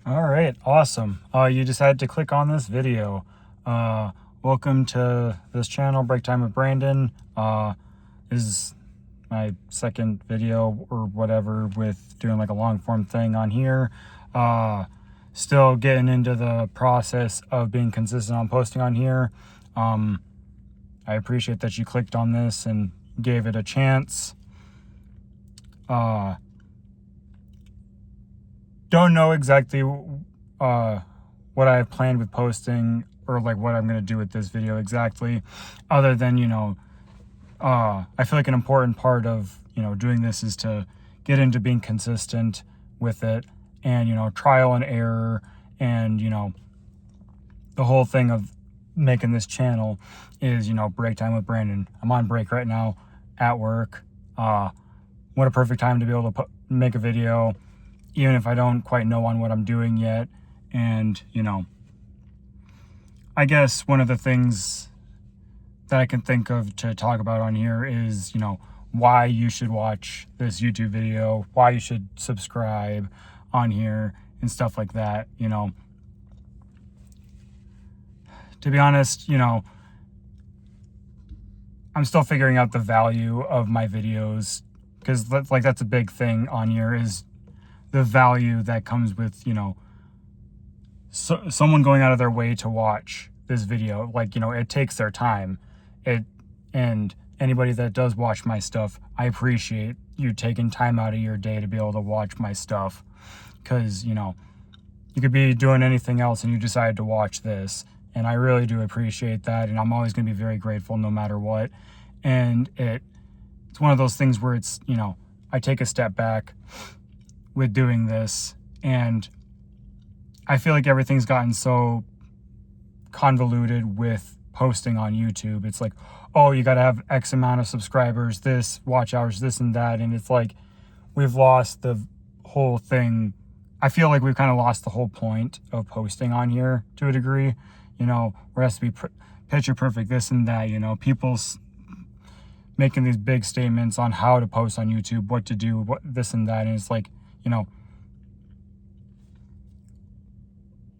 All right, awesome. You decided to click on this video. Welcome to this channel, Break Time with Brandon. This is my second video or whatever with doing like a long form thing on here. Still getting into the process of being consistent on posting on here. I appreciate that you clicked on this and gave it a chance. Don't know exactly what I have planned with posting or like what I'm going to do with this video exactly, other than, I feel like an important part of, doing this is to get into being consistent with it and, trial and error and, the whole thing of making this channel is, break time with Brandon. I'm on break right now at work. What a perfect time to be able to make a video, even if I don't quite know on what I'm doing yet. And, I guess one of the things that I can think of to talk about on here is, why you should watch this YouTube video, why you should subscribe on here and stuff like that. To be honest, I'm still figuring out the value of my videos, because that's a big thing on here, is the value that comes with, someone going out of their way to watch this video. Like, it takes their time. And anybody that does watch my stuff, I appreciate you taking time out of your day to be able to watch my stuff. Because, you could be doing anything else and you decide to watch this. And I really do appreciate that. And I'm always going to be very grateful no matter what. And it's one of those things where it's, I take a step back with doing this, and I feel like everything's gotten so convoluted with posting on YouTube. It's like, oh, you got to have X amount of subscribers, this, watch hours, this and that. And it's like, we've lost the whole thing. I feel like we've kind of lost the whole point of posting on here to a degree. Where it has to be picture perfect, this and that. People's making these big statements on how to post on YouTube, what to do, what this and that. And it's like,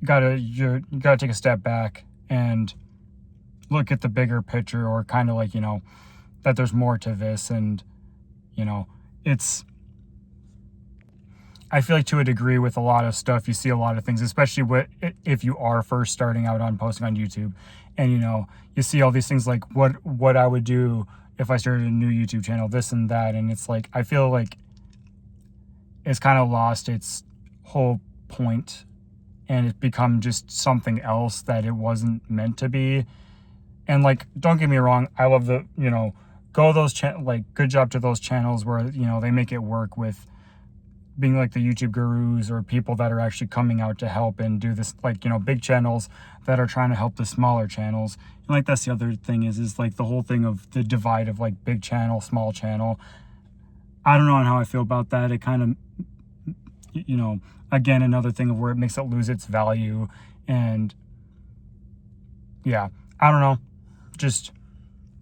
you gotta take a step back and look at the bigger picture, or kind of like, that there's more to this. And, I feel like to a degree with a lot of stuff, you see a lot of things, especially if you are first starting out on posting on YouTube, and, you see all these things like what I would do if I started a new YouTube channel, this and that. And it's like, I feel like it's kind of lost its whole point, and it's become just something else that it wasn't meant to be. And like, don't get me wrong, I love the, good job to those channels where, they make it work with being like the YouTube gurus or people that are actually coming out to help and do this, like, big channels that are trying to help the smaller channels. And like, that's the other thing is like the whole thing of the divide of like big channel, small channel. I don't know on how I feel about that. It kind of, again, another thing of where it makes it lose its value. And yeah, I don't know, just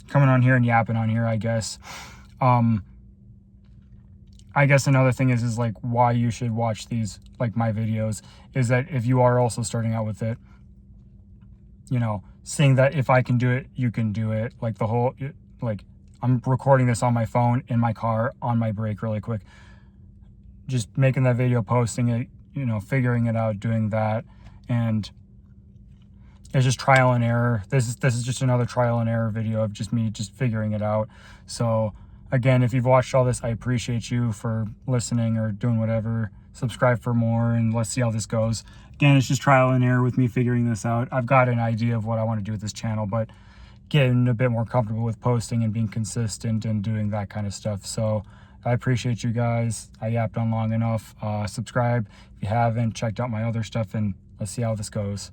coming on here and yapping on here, I guess. I guess another thing is like why you should watch these, like my videos, is that if you are also starting out with it, seeing that if I can do it, you can do it. Like the whole, like, I'm recording this on my phone in my car on my break really quick, just making that video, posting it, figuring it out, doing that. And it's just trial and error. This is just another trial and error video of just me just figuring it out. So again, if you've watched all this, I appreciate you for listening or doing whatever. Subscribe for more, and let's see how this goes. Again, it's just trial and error with me figuring this out. I've got an idea of what I want to do with this channel, but getting a bit more comfortable with posting and being consistent and doing that kind of stuff. So I appreciate you guys. I yapped on long enough. Subscribe if you haven't checked out my other stuff, and let's see how this goes.